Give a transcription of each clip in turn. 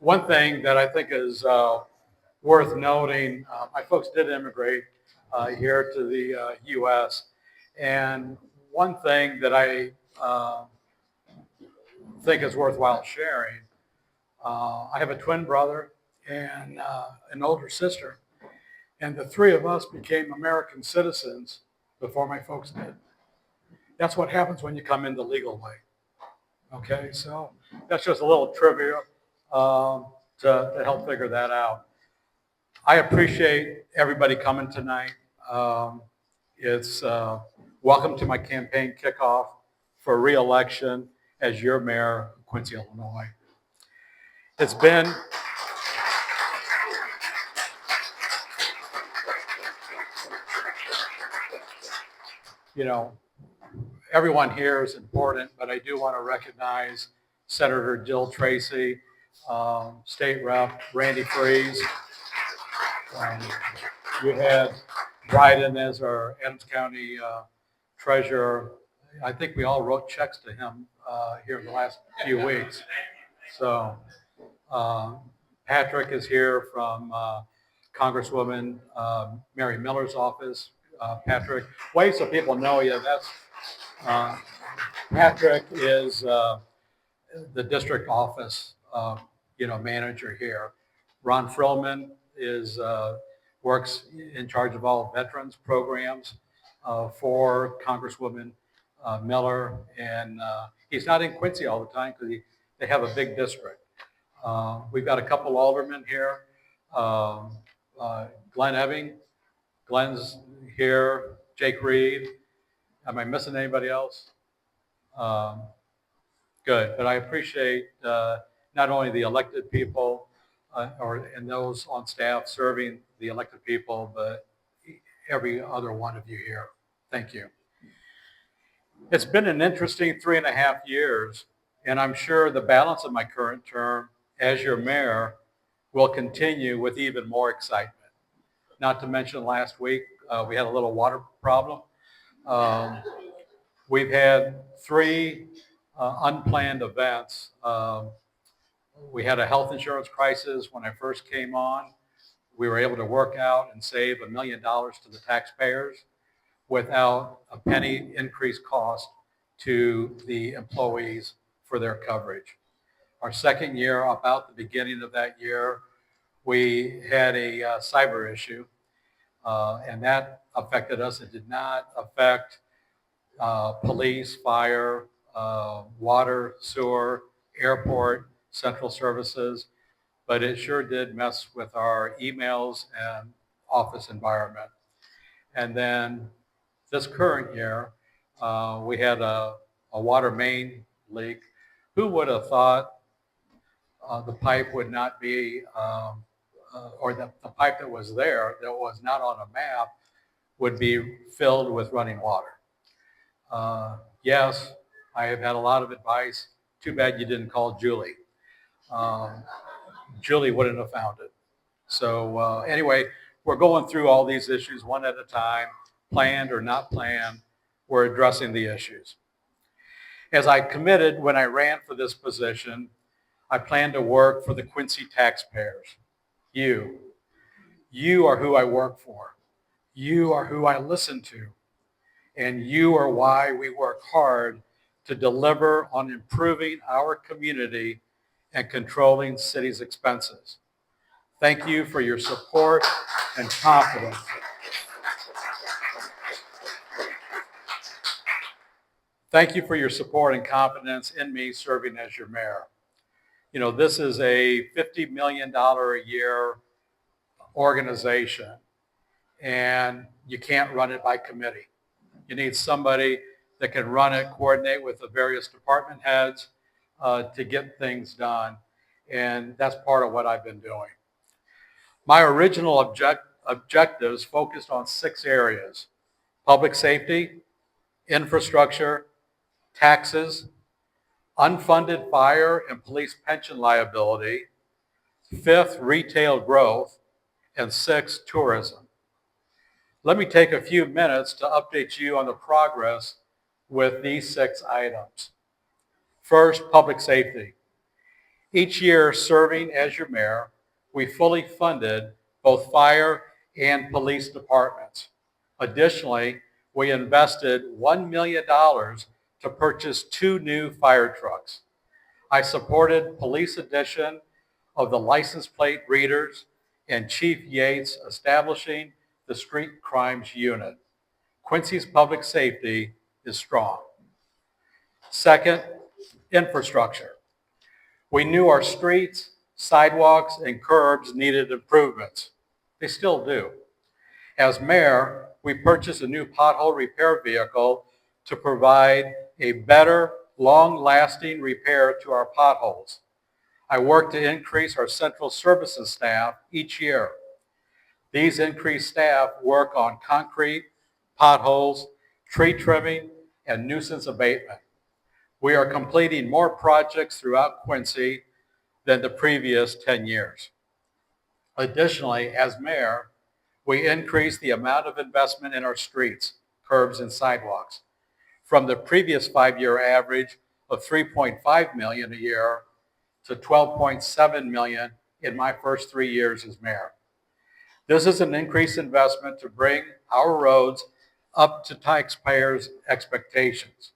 One thing that I think is worth noting, my folks did immigrate here to the U.S. And one thing that I think is worthwhile sharing, I have a twin brother and an older sister, and the three of us became American citizens before my folks did. That's what happens when you come in the legal way. Okay, so that's just a little trivia um, to help figure that out. I appreciate everybody coming tonight. Um, it's welcome to my campaign kickoff for re-election as your mayor of Quincy, Illinois. It's been, you know, everyone here is important, but I do want to recognize Senator Jill Tracy, State Rep Randy Freeze. Um, you had Bryden as our Adams County treasurer. I think we all wrote checks to him here in the last few weeks. So Patrick is here from Congresswoman Mary Miller's office. Patrick, wait so people know you. That's Patrick is the district office, manager here. Ron Frillman is works in charge of all veterans programs for Congresswoman Miller, and he's not in Quincy all the time because they have a big district. We've got a couple aldermen here. Glenn Eving, Glenn's here. Jake Reed. Am I missing anybody else? Good, but I appreciate not only the elected people and those on staff serving the elected people, but every other one of you here. Thank you. It's been an interesting 3.5 years, and I'm sure the balance of my current term as your mayor will continue with even more excitement. Not to mention last week, we had a little water problem. We've had 3 unplanned events. We had a health insurance crisis when I first came on. We were able to work out and save $1 million to the taxpayers without a penny increased cost to the employees for their coverage. Our second year, about the beginning of that year, we had a cyber issue, and that affected us. It did not affect police, fire, water, sewer, airport, central services, but it sure did mess with our emails and office environment. And then this current year, we had a water main leak. Who would have thought the pipe would not be, or the pipe that was there that was not on a map would be filled with running water? Yes, I have had a lot of advice. Too bad you didn't call Julie. Julie wouldn't have found it. So anyway, we're going through all these issues one at a time, planned or not planned. We're addressing the issues. As I committed when I ran for this position, I plan to work for the Quincy taxpayers. You. You are who I work for. You are who I listen to. And you are why we work hard to deliver on improving our community and controlling city's expenses. Thank you for your support and confidence. Thank you for your support and confidence in me serving as your mayor. You know, this is a $50 million a year organization, and you can't run it by committee. You need somebody that can run it, coordinate with the various department heads to get things done. And that's part of what I've been doing. My original objectives focused on 6 areas: public safety, infrastructure, taxes, unfunded fire and police pension liability, 5th, retail growth, and 6th, tourism. Let me take a few minutes to update you on the progress with these 6 items. First, public safety. Each year serving as your mayor, we fully funded both fire and police departments. Additionally, we invested $1 million to purchase 2 new fire trucks. I supported police addition of the license plate readers and Chief Yates establishing the Street Crimes Unit. Quincy's public safety is strong. Second, infrastructure. We knew our streets, sidewalks, and curbs needed improvements. They still do. As mayor, we purchased a new pothole repair vehicle to provide a better, long-lasting repair to our potholes. I work to increase our central services staff each year. These increased staff work on concrete, potholes, tree trimming, and nuisance abatement. We are completing more projects throughout Quincy than the previous 10 years. Additionally, as mayor, we increased the amount of investment in our streets, curbs, and sidewalks from the previous 5-year average of $3.5 million a year to $12.7 million in my first 3 years as mayor. This is an increased investment to bring our roads up to taxpayers' expectations.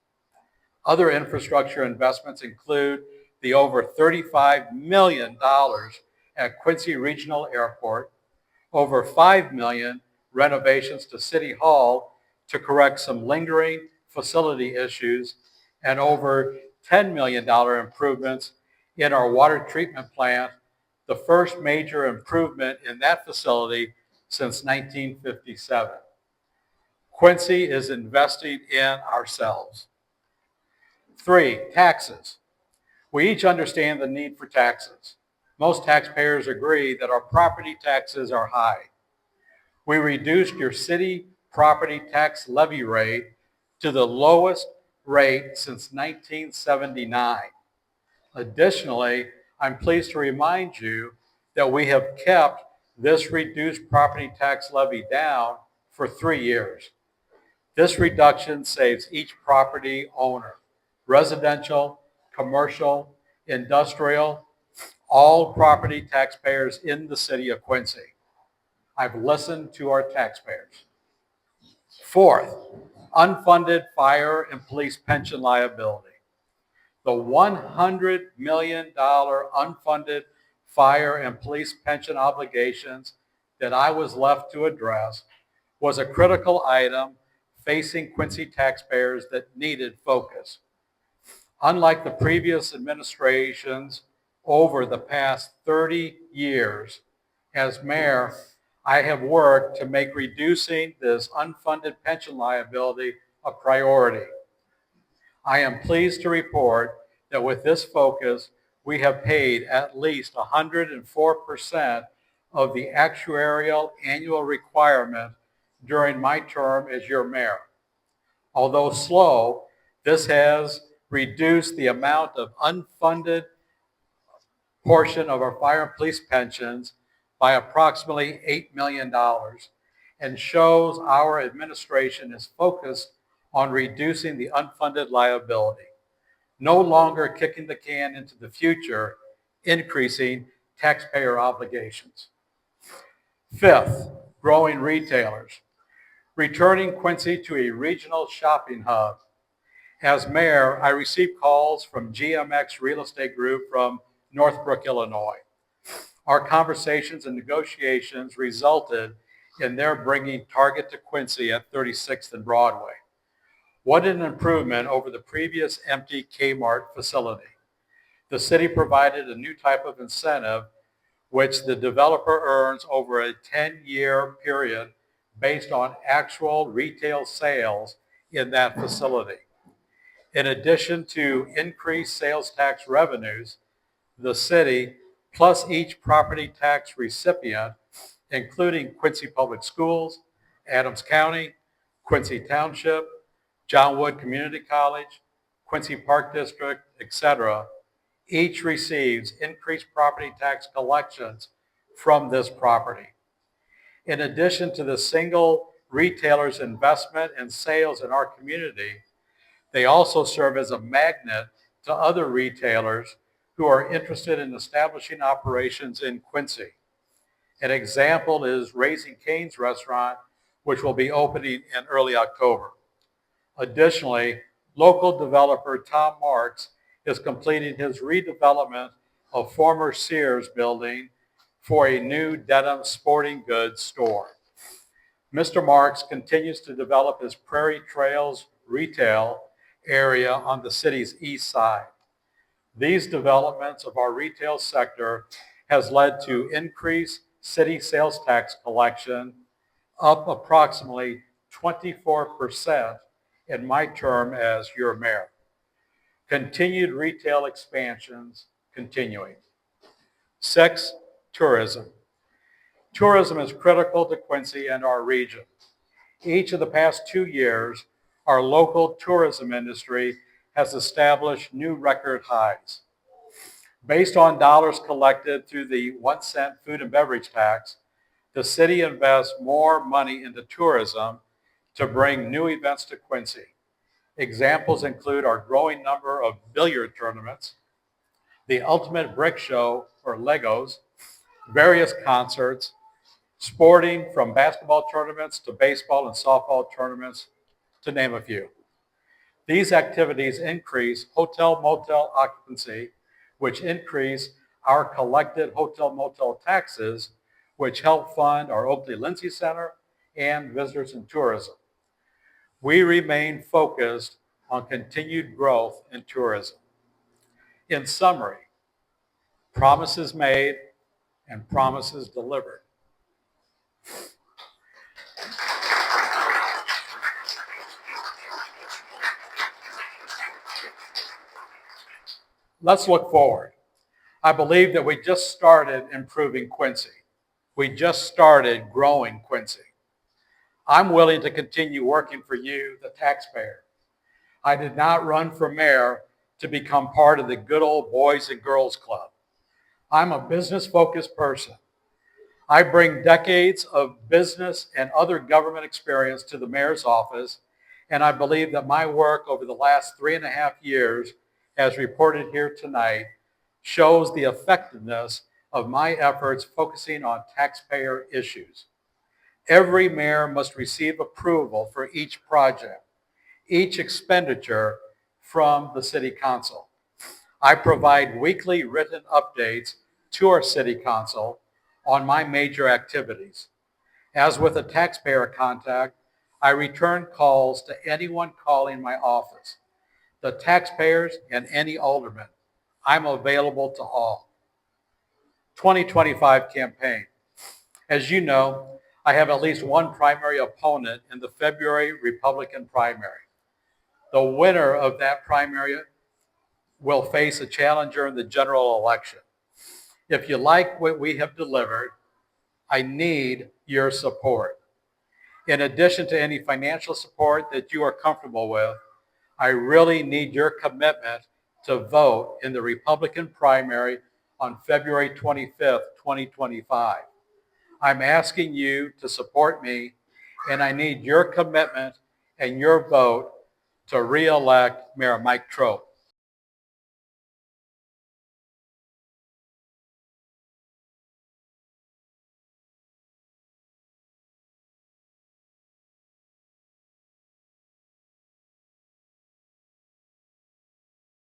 Other infrastructure investments include the over $35 million at Quincy Regional Airport, over $5 million renovations to City Hall to correct some lingering facility issues, and over $10 million improvements in our water treatment plant, the first major improvement in that facility since 1957. Quincy is investing in ourselves. 3, taxes. We each understand the need for taxes. Most taxpayers agree that our property taxes are high. We reduced your city property tax levy rate to the lowest rate since 1979. Additionally, I'm pleased to remind you that we have kept this reduced property tax levy down for 3 years. This reduction saves each property owner, residential, commercial, industrial, all property taxpayers in the city of Quincy. I've listened to our taxpayers. 4th, unfunded fire and police pension liability. The $100 million unfunded fire and police pension obligations that I was left to address was a critical item facing Quincy taxpayers that needed focus. Unlike the previous administrations over the past 30 years, as mayor, I have worked to make reducing this unfunded pension liability a priority. I am pleased to report that with this focus, we have paid at least 104% of the actuarial annual requirement during my term as your mayor. Although slow, this has reduced the amount of unfunded portion of our fire and police pensions by approximately $8 million and shows our administration is focused on reducing the unfunded liability, no longer kicking the can into the future, increasing taxpayer obligations. 5th, growing retailers. Returning Quincy to a regional shopping hub. As mayor, I received calls from GMX Real Estate Group from Northbrook, Illinois. Our conversations and negotiations resulted in their bringing Target to Quincy at 36th and Broadway. What an improvement over the previous empty Kmart facility. The city provided a new type of incentive which the developer earns over a 10-year period based on actual retail sales in that facility. In addition to increased sales tax revenues, the city, plus each property tax recipient, including Quincy Public Schools, Adams County, Quincy Township, John Wood Community College, Quincy Park District, etc., each receives increased property tax collections from this property. In addition to the single retailer's investment and sales in our community, they also serve as a magnet to other retailers who are interested in establishing operations in Quincy. An example is Raising Cane's restaurant, which will be opening in early October. Additionally, local developer Tom Marks is completing his redevelopment of former Sears building for a new denim sporting goods store. Mr. Marks continues to develop his Prairie Trails retail area on the city's east side. These developments of our retail sector has led to increased city sales tax collection, up approximately 24% in my term as your mayor. Continued retail expansions continuing. 6, tourism. Tourism is critical to Quincy and our region. Each of the past 2 years, our local tourism industry has established new record highs. Based on dollars collected through the 1-cent food and beverage tax, the city invests more money into tourism to bring new events to Quincy. Examples include our growing number of billiard tournaments, the Ultimate Brick Show, or Legos, various concerts, sporting from basketball tournaments to baseball and softball tournaments, to name a few. These activities increase hotel-motel occupancy, which increase our collected hotel-motel taxes, which help fund our Oakley-Lindsay Center and visitors and tourism. We remain focused on continued growth in tourism. In summary, promises made and promises delivered. Let's look forward. I believe that we just started improving Quincy. We just started growing Quincy. I'm willing to continue working for you, the taxpayer. I did not run for mayor to become part of the good old boys and girls club. I'm a business-focused person. I bring decades of business and other government experience to the mayor's office, and I believe that my work over the last 3.5 years, as reported here tonight, shows the effectiveness of my efforts focusing on taxpayer issues. Every mayor must receive approval for each project, each expenditure from the city council. I provide weekly written updates to our city council on my major activities. As with a taxpayer contact, I return calls to anyone calling my office, the taxpayers and any alderman. I'm available to all. 2025 campaign. As you know, I have at least one primary opponent in the February Republican primary. The winner of that primary will face a challenger in the general election. If you like what we have delivered, I need your support. In addition to any financial support that you are comfortable with, I really need your commitment to vote in the Republican primary on February 25th, 2025. I'm asking you to support me, and I need your commitment and your vote to re-elect Mayor Mike Troup.